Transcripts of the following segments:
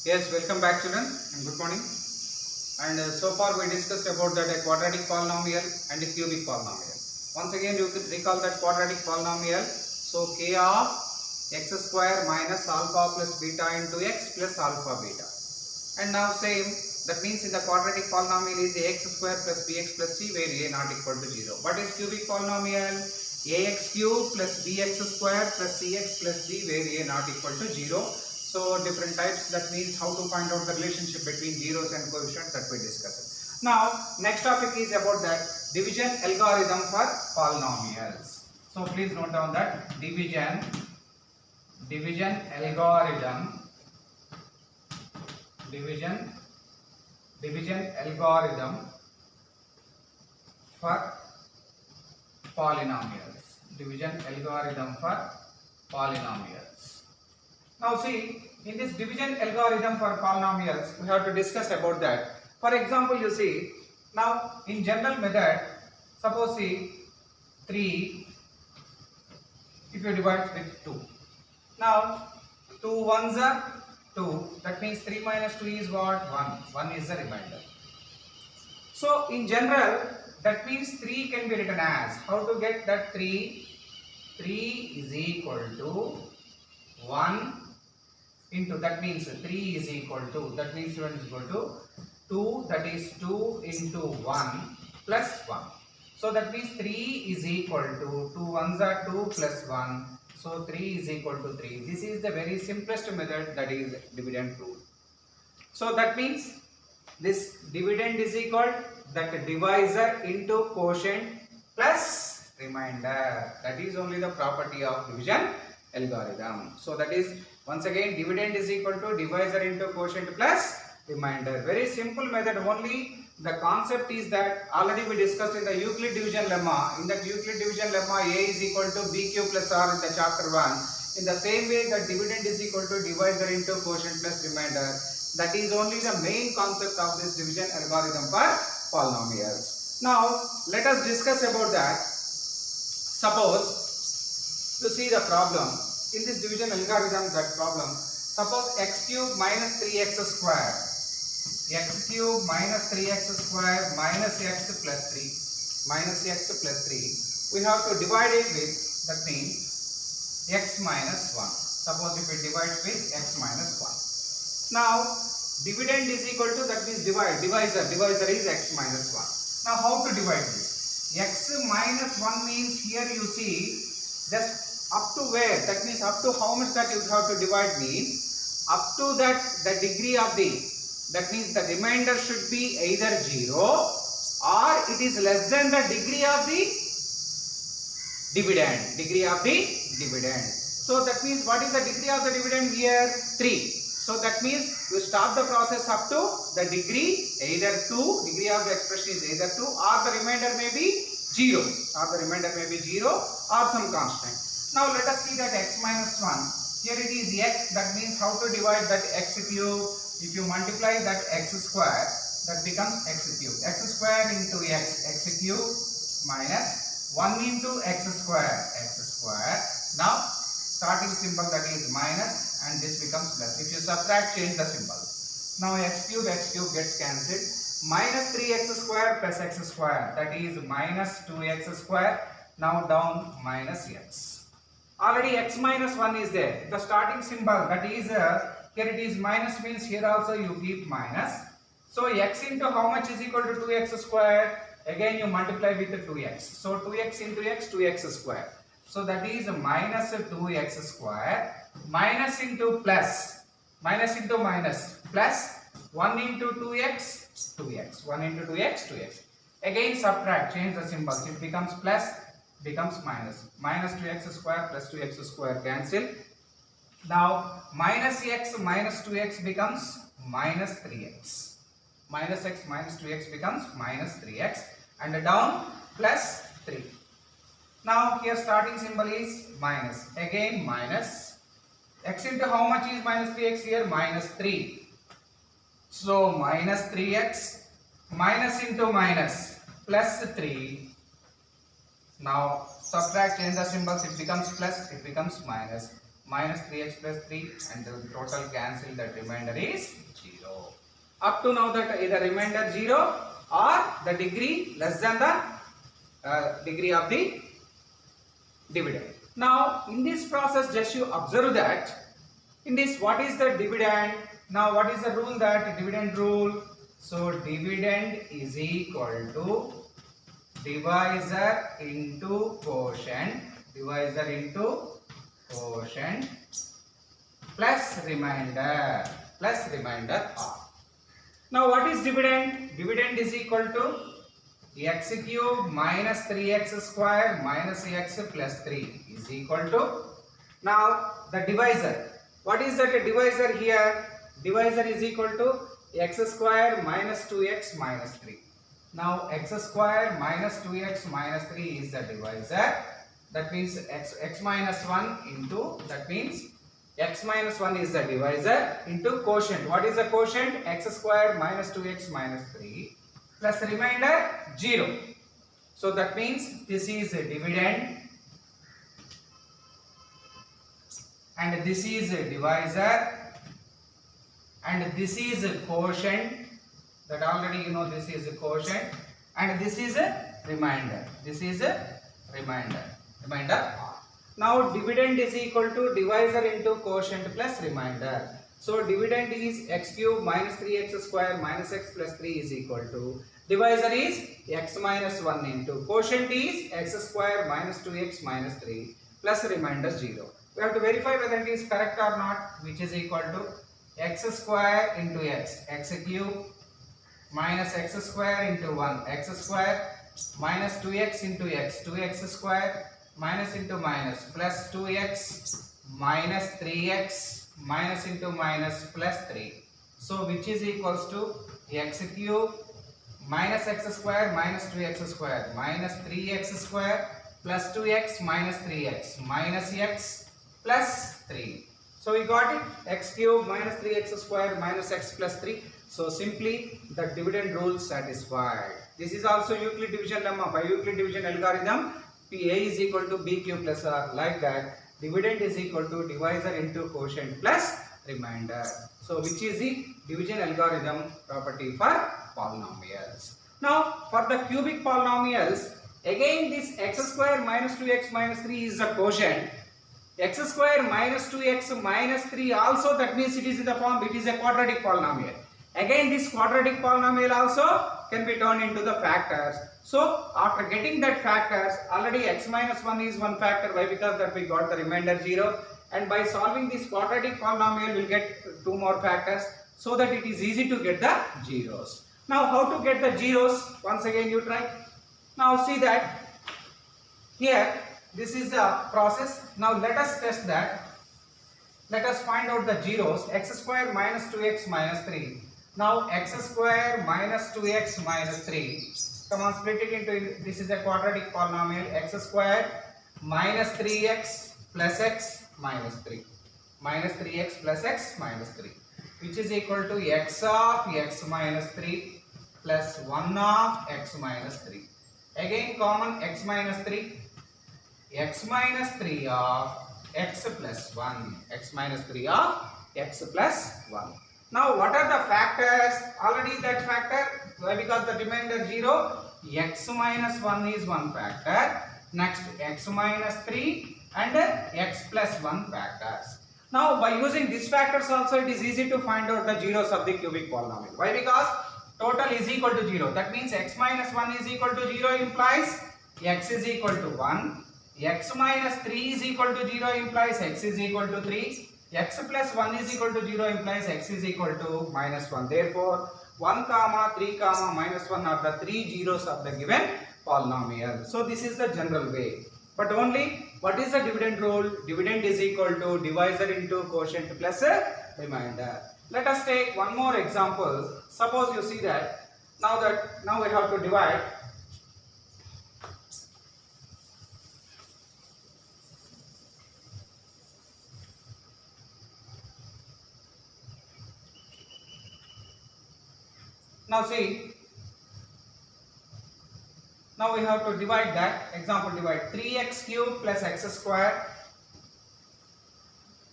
Yes, welcome back children and good morning. And so far we discussed about that a quadratic polynomial and a cubic polynomial. Once again you could recall that quadratic polynomial. So k of x square minus alpha plus beta into x plus alpha beta. And now same, that means in the quadratic polynomial is ax square plus bx plus c where a not equal to 0. What is cubic polynomial? Ax cube plus bx square plus cx plus d where a not equal to 0. So different types, that means how to find out the relationship between zeros and coefficients that we discussed. Now next topic is about that division algorithm for polynomials. So please note down that division algorithm for polynomials. Division algorithm for polynomials. Now see, in this division algorithm for polynomials, we have to discuss about that. For example, you see, now in general method, suppose see 3, if you divide with 2. Now 2 ones are 2, that means 3 minus 2 is what? 1 is the remainder. So in general, that means 3 can be written as, how to get that 3 is equal to 1 into, that means 3 is equal to, that means 1 is equal to 2, that is 2 into 1 plus 1. So that means 3 is equal to 2 ones are 2 plus 1. So 3 is equal to 3. This is the very simplest method, that is dividend rule. So that means this dividend is equal that divisor into quotient plus remainder. That is only the property of division algorithm. So that is, once again, dividend is equal to divisor into quotient plus remainder. Very simple method only. The concept is that already we discussed in the Euclid division lemma. In that Euclid division lemma, a is equal to bq plus r in the chapter 1. In the same way, the dividend is equal to divisor into quotient plus remainder. That is only the main concept of this division algorithm for polynomials. Now let us discuss about that. Suppose to see the problem in this division algorithm, that problem, suppose x cube minus 3x square, x cube minus 3x square minus x plus 3, we have to divide it with, that means x minus 1. Suppose if we divide with x minus 1. Now dividend is equal to, that means divisor is x minus 1. Now how to divide this? X minus 1 means, here you see, just up to where, that means up to how much that you have to divide means up to that the degree of the, that means the remainder should be either 0 or it is less than the degree of the dividend. So that means what is the degree of the dividend here? 3. So that means you stop the process up to the degree either 2, degree of the expression is either 2 or the remainder may be 0 or some constant. Now let us see that x minus 1. Here it is x, that means how to divide that x cube. If you multiply that x square, that becomes x cube. X square into x cube minus 1 into x square. Now starting symbol, that is minus, and this becomes plus. If you subtract, change the symbols. Now x cube gets cancelled. Minus 3x square plus x square, that is minus 2x square. Now down minus x. Already x minus 1 is there. The starting symbol, that is here it is minus, means here also you keep minus. So x into how much is equal to 2x square? Again you multiply with the 2x. So 2x into x, 2x square. So that is minus 2x square, minus into plus, minus into minus, plus 1 into 2x, 2x, 1 into 2x, 2x. Again subtract, change the symbols, it becomes plus, becomes minus. Minus 2x square plus 2x square cancel. Now minus x minus 2x becomes minus 3x. Minus x minus 2x becomes minus 3x, and down plus 3. Now here starting symbol is minus, again minus. X into how much is minus 3x here? Minus 3. So minus 3x, minus into minus, plus 3. Now subtract, change the symbols, it becomes plus, it becomes minus. minus 3x plus 3, and the total cancel, that remainder is 0. Up to now that either remainder 0 or the degree less than the degree of the dividend. Now in this process just you observe that in this what is the dividend? Now what is the rule, that dividend rule? So dividend is equal to divisor into quotient, plus remainder r. Now what is dividend? Dividend is equal to x cube minus 3x square minus x plus 3 is equal to, now the divisor, what is that divisor here? Divisor is equal to x square minus 2x minus 3. Now x square minus 2x minus 3 is the divisor, that means x minus 1 into, that means x minus 1 is the divisor into quotient. What is the quotient? X square minus 2x minus 3 plus remainder 0. So that means this is a dividend and this is a divisor and this is a quotient, that already you know this is a quotient, and this is a remainder, remainder r. Now dividend is equal to divisor into quotient plus remainder. So dividend is x cube minus 3x square minus x plus 3 is equal to, divisor is x minus 1 into quotient is x square minus 2x minus 3 plus remainder 0. We have to verify whether it is correct or not, which is equal to x square into x cube minus x square into 1 x square minus 2x into x 2x square minus into minus plus 2x minus 3x minus into minus plus 3. So which is equals to x cube minus x square minus 2x square minus 3x square plus 2x minus 3x minus x plus 3. So we got it, x cube minus 3x square minus x plus 3. So simply the dividend rule satisfied. This is also Euclid division lemma. By Euclid division algorithm, P A is equal to B Q plus R, like that. Dividend is equal to divisor into quotient plus remainder. So which is the division algorithm property for polynomials. Now for the cubic polynomials, again this x square minus 2x minus 3 is the quotient. X square minus 2x minus 3 also, that means it is in the form, it is a quadratic polynomial. Again this quadratic polynomial also can be turned into the factors. So after getting that factors, already x minus 1 is one factor. Why? Because that we got the remainder 0, and by solving this quadratic polynomial we will get two more factors, so that it is easy to get the zeros. Now how to get the zeros? Once again you try. Now see that here this is the process. Now let us test that. Let us find out the zeros. X square minus 2x minus 3. Now x square minus 2x minus 3. Come on, split it into, this is a quadratic polynomial, x square minus 3x plus x minus 3. Minus 3x plus x minus 3. Which is equal to x of x minus 3 plus 1 of x minus 3. Again common x minus 3. X minus 3 of x plus 1. X minus 3 of x plus 1. Now what are the factors? Already that factor, why? Because the remainder 0, x minus 1 is one factor. Next x minus 3 and x plus 1 factors. Now by using these factors also it is easy to find out the zeros of the cubic polynomial. Why? Because total is equal to 0. That means x minus 1 is equal to 0 implies x is equal to 1. X minus 3 is equal to 0 implies x is equal to 3. X plus 1 is equal to 0 implies x is equal to minus 1. Therefore 1 comma 3 comma minus 1 are the three zeros of the given polynomial. So this is the general way. But only what is the dividend rule? Dividend is equal to divisor into quotient plus a remainder. Let us take one more example. Suppose you see that now we have to divide. Now see, now we have to divide that. Example, divide 3x cube plus x square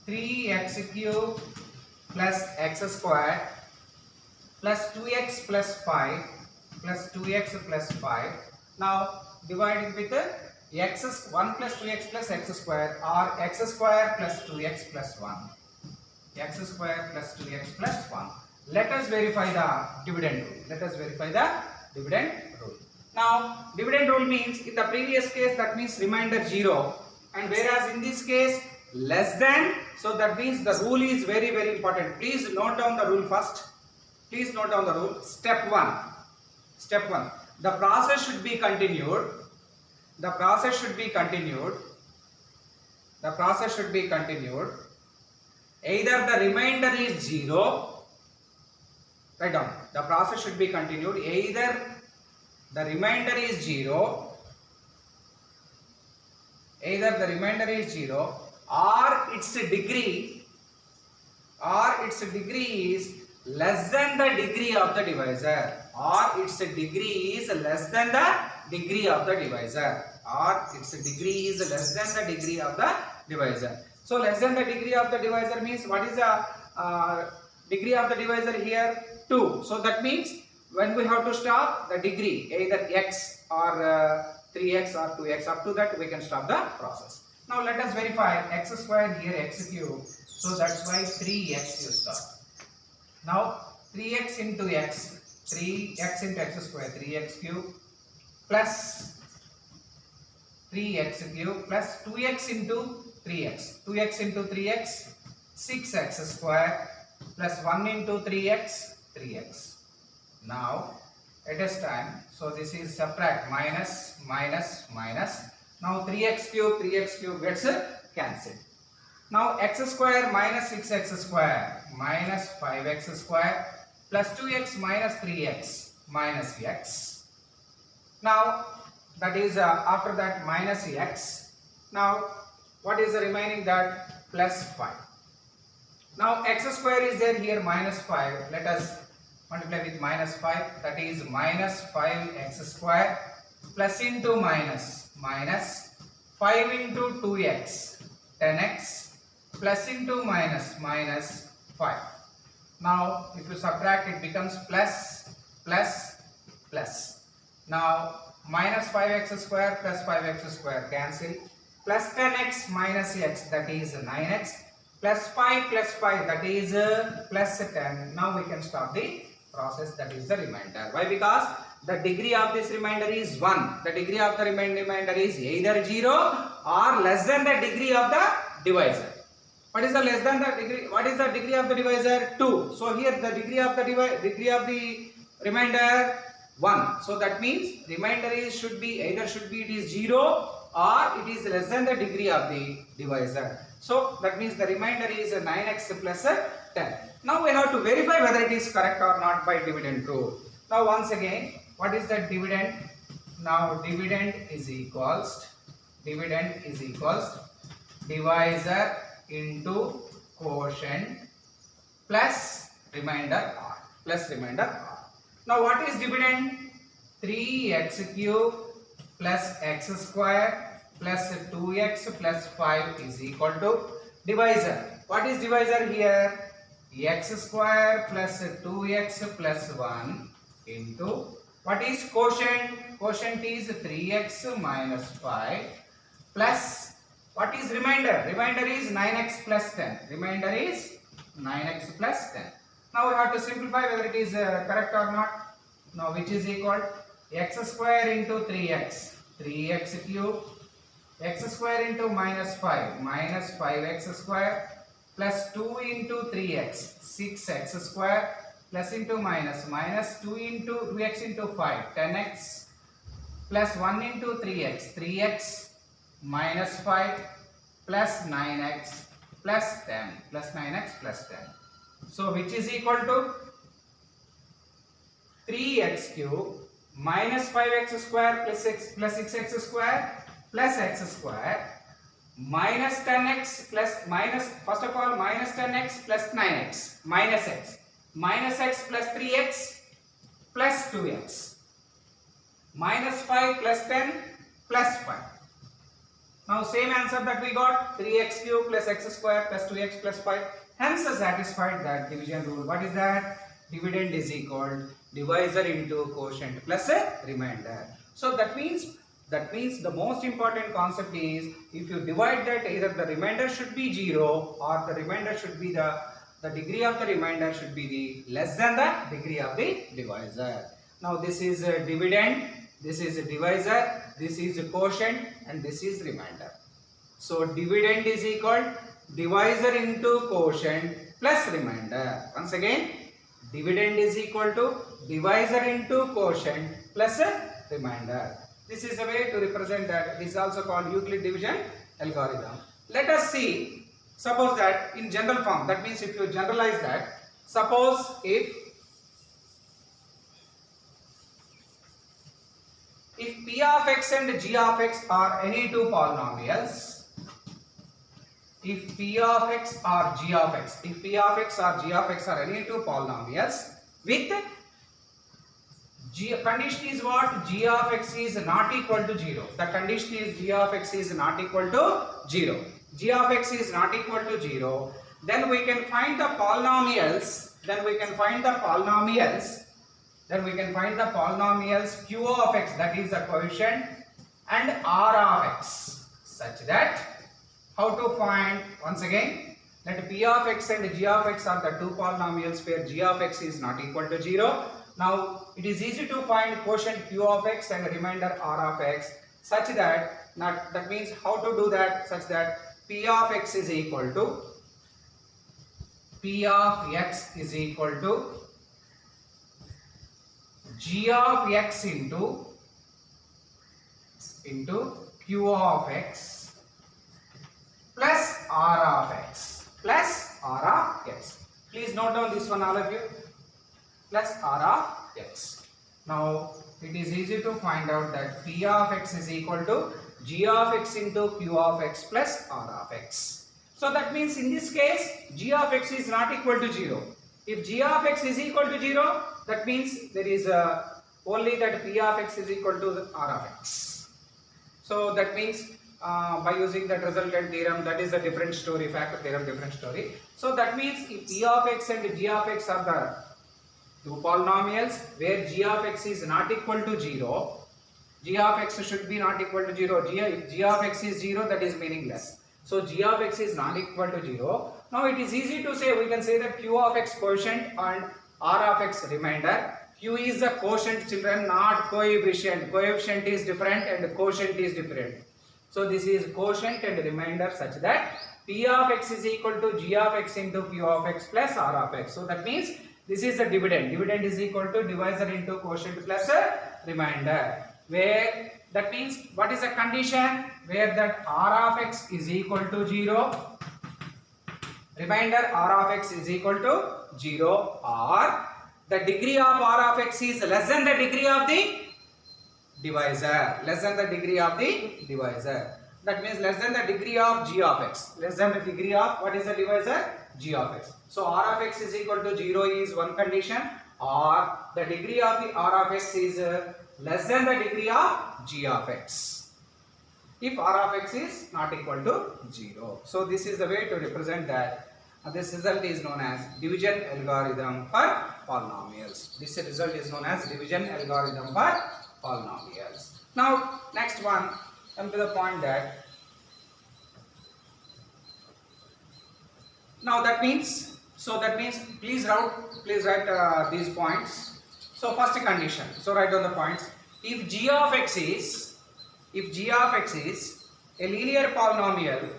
3x cube plus x square plus 2x plus 5 plus 2x plus 5. Now divide it with x 1 plus 2x plus x square or x square plus 2x plus 1. X square plus 2x plus 1. Let us verify the dividend rule. Let us verify the dividend rule. Now dividend rule means in the previous case that means remainder 0, and whereas in this case less than, so that means the rule is very important. Please note down the rule first. Please note down the rule. Step 1. Step 1. The process should be continued. The process should be continued. The process should be continued. Either the remainder is 0. Write down. The process should be continued. Either the remainder is 0. Either the remainder is 0 or its degree is less than the degree of the divisor, or its degree is less than the degree of the divisor, or its degree is less than the degree of the divisor. So less than the degree of the divisor means what is the degree of the divisor here? 2. So that means when we have to stop the degree, either x or 3x or 2x, up to that we can stop the process. Now let us verify x square here x cube. So that's why 3x you start. Now 3x into x, 3x into x square, 3x cube plus 3x cube plus 2x into 3x, 2x into 3x, 6x square plus 1 into 3x, 3x. Now it is time, so this is subtract, minus, minus, minus. Now 3x cube gets cancelled. Now x square minus 6x square minus 5x square plus 2x minus 3x minus x. Now that is after that minus x. Now what is the remaining? That plus 5. Now x square is there here minus 5. Let us multiply with minus 5. That is minus 5x square plus into minus 5 into 2x 10x plus into minus 5. Now if you subtract it becomes plus. Now minus 5x square plus 5x square cancel, plus 10x minus x, that is 9x, plus 5 that is plus 10. Now we can stop the process, that is the remainder. Why? Because the degree of this remainder is 1. The degree of the remainder is either 0 or less than the degree of the divisor. What is the less than the degree? What is the degree of the divisor? 2. So here the degree of the remainder 1. So that means remainder should be it is 0 or it is less than the degree of the divisor. So that means the remainder is 9x plus 10. Now we have to verify whether it is correct or not by dividend rule. Now once again, what is the dividend? Now dividend is equals divisor into quotient plus remainder r. Now what is dividend? 3x cube plus x square plus 2x plus 5 is equal to divisor. What is divisor here? X square plus 2x plus 1 into what is quotient? Quotient is 3x minus 5 plus what is remainder? Remainder is 9x plus 10. Remainder is 9x plus 10. Now we have to simplify whether it is correct or not. Now which is equal x square into 3x, 3x cube, x square into minus 5, minus 5x square, plus 2 into 3x, 6x square, plus into minus, minus 2 into 2x into 5, 10x, plus 1 into 3x, 3x, minus 5, plus 9x, plus 10, plus 9x plus 10. So which is equal to 3x cube minus 5x square plus 6x square plus x square minus 10x plus minus, first of all, minus 10x plus 9x minus x plus 3x plus 2x minus 5 plus 10 plus 5. Now same answer that we got, 3x cube plus x square plus 2x plus 5. Hence satisfied that division rule. What is that? Dividend is equal divisor into quotient plus a remainder. So that means the most important concept is, if you divide that, either the remainder should be 0 or the remainder should be the degree of the remainder should be the less than the degree of the divisor. Now this is a dividend, this is a divisor, this is a quotient, and this is remainder. So dividend is equal divisor into quotient plus remainder. Once again, dividend is equal to divisor into quotient plus a remainder. This is a way to represent that. This is also called Euclid division algorithm. Let us see, suppose that in general form, that means if you generalize that, suppose if P of x and g of x are any two polynomials, if P of x or g of x, if P of x or g of x are any two polynomials with condition is what? G of x is not equal to 0. The condition is G of x is not equal to 0. G of x is not equal to 0. Then we can find the polynomials. Q of x, that is the coefficient, and R of x, such that how to find? Once again, let P of x and G of x are the two polynomials where G of x is not equal to 0. Now it is easy to find quotient Q of x and remainder R of x, such that, that means how to do that, such that P of x is equal to P of x is equal to G of x into Q of x plus R of x plus R of x. Please note down this one, all of you, plus R of x. Now it is easy to find out that P of x is equal to G of x into Q of x plus R of x. So that means in this case G of x is not equal to 0. If G of x is equal to 0, that means there is only that P of x is equal to R of x. So that means by using that resultant theorem, that is a different story, factor theorem, different story. So that means if P of x and G of x are the two polynomials where G of x is not equal to 0, G of x should be not equal to 0. If G of x is 0, that is meaningless. So G of x is not equal to 0. Now it is easy to say, we can say that Q of x quotient and R of x remainder. Q is a quotient, children, not coefficient. Coefficient is different and quotient is different. So this is quotient and remainder, such that P of x is equal to G of x into Q of x plus R of x. So that means this is the dividend. Dividend is equal to divisor into quotient plus a remainder. Where that means what is the condition? Where that R of x is equal to 0, remainder R of x is equal to 0, or the degree of R of x is less than the degree of the divisor. Less than the degree of the divisor. That means less than the degree of G of x. Less than the degree of, what is the divisor? G of x. So R of x is equal to 0 is one condition, or the degree of the R of x is less than the degree of G of x, if R of x is not equal to 0. So this is the way to represent that. This result is known as division algorithm for polynomials. This result is known as division algorithm for polynomials. Now next one, come to the point that, now that means, please write these points. So first condition, so write down the points. If G of x is a linear polynomial,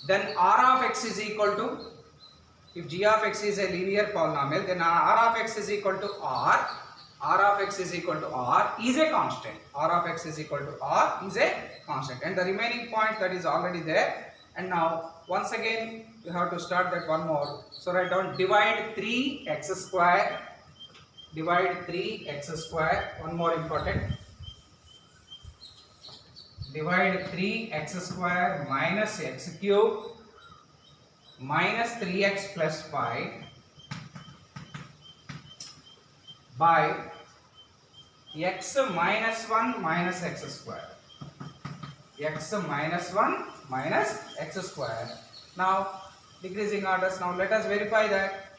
then R of x is equal to, if G of x is a linear polynomial, then R of x is equal to R. R of x is equal to R is a constant. R of x is equal to R is a constant. And the remaining point that is already there. And now once again you have to start that one more. So write down divide 3x square. Divide 3x square. One more important. Divide 3x square minus x cube minus 3x plus 5 by x minus 1 minus x square. x minus 1 minus x square. Now decreasing orders. Now let us verify that.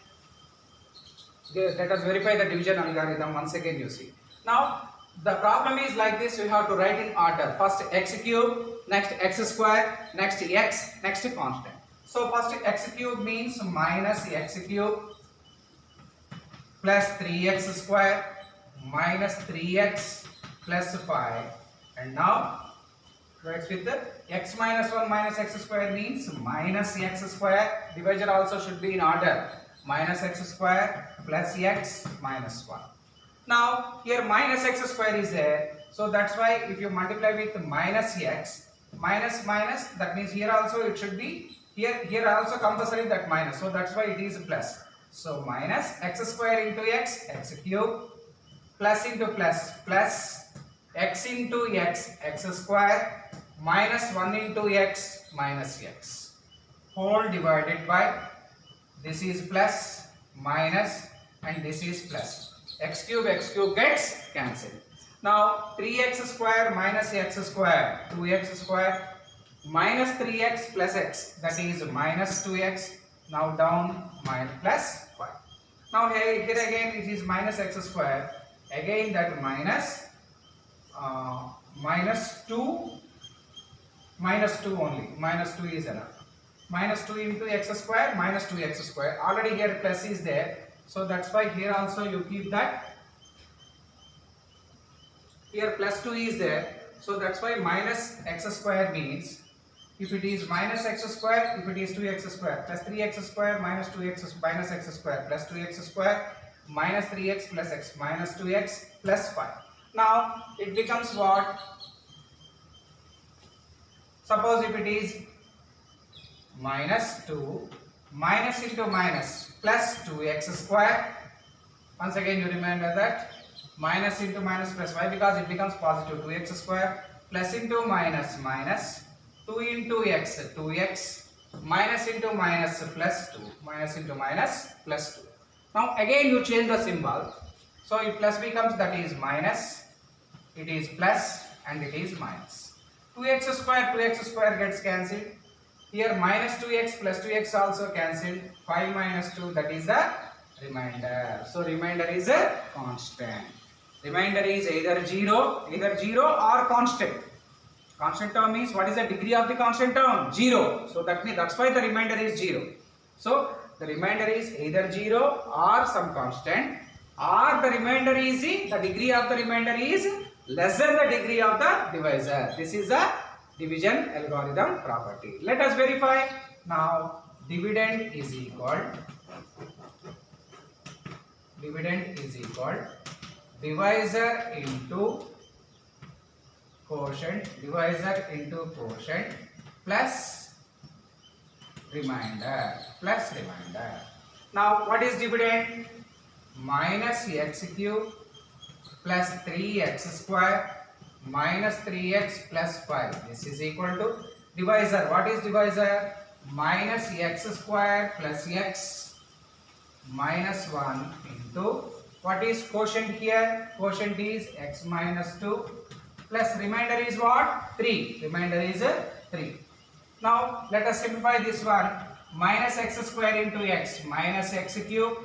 Let us verify the division algorithm once again. You see. Now the problem is like this. We have to write in order. First x cube, next x square, next x, next constant. So first x cube means minus x cube plus 3x square minus 3x plus 5. And now writes with the x minus 1 minus x square means minus x square. Divisor also should be in order. Minus x square plus x minus 1. Now here minus x square is there. So that's why if you multiply with minus x, minus minus, that means here also it should be, here also compulsory that minus. So that's why it is plus. So minus x square into x cube, plus into plus, plus x into x square, minus 1 into x minus x, whole divided by, this is plus, minus, and this is plus. X cube gets cancelled. Now 3x square minus x square, 2x square, minus 3x plus x, that is minus 2x. Now down minus plus 5. Now here again it is minus x square. Again that minus 2 only. Minus 2 is enough. Minus 2 into x square minus 2x square. Already here plus is there. So that's why here also you keep that. Here plus 2 is there. So that's why minus x square means, if it is minus x square, if it is 2x square, plus 3x square minus 2x minus x square plus 2x square minus 3x plus x minus 2x plus 5. Now it becomes what? Suppose if it is minus 2 minus into minus plus 2x square. Once again you remember that minus into minus plus 5, because it becomes positive, 2x square plus into minus minus 2 into x 2x minus into minus plus 2 minus into minus plus 2. Now again you change the symbol. So if plus becomes, that is minus, it is plus, and it is minus. 2x square gets cancelled. Here minus 2x plus 2x also cancelled. 5 minus 2, that is the remainder. So remainder is a constant. Remainder is either 0 or constant. Constant term means what is the degree of the constant term? 0. So that means that's why the remainder is 0. So the remainder is either 0 or some constant, or the remainder is, the degree of the remainder is less than the degree of the divisor. This is the division algorithm property. Let us verify. Now dividend is equal divisor into quotient, plus remainder. Now what is dividend? Minus x cube plus 3x square minus 3x plus 5. This is equal to divisor. What is divisor? Minus x square plus x minus 1 into, what is quotient here? Quotient is x minus 2 plus remainder is what? 3. Remainder is 3. Now let us simplify this one. Minus x square into x minus x cube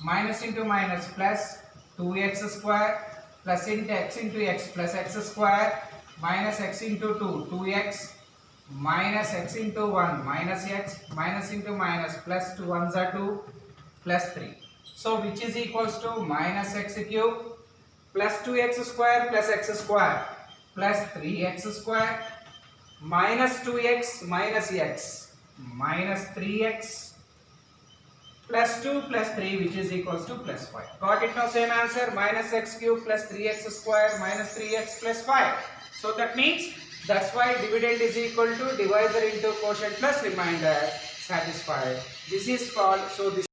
minus into minus plus 2x square plus into x plus x square minus x into 2 2x minus x into 1 minus x minus into minus plus 2 1s are 2 plus 3. So which is equals to minus x cube plus 2x square plus x square plus 3x square minus 2x minus x minus 3x plus 2 plus 3, which is equals to plus 5. Got it now? Same answer, minus x cube plus 3x square minus 3x plus 5. So that means, that's why dividend is equal to divisor into quotient plus remainder. Satisfied. This is called, so this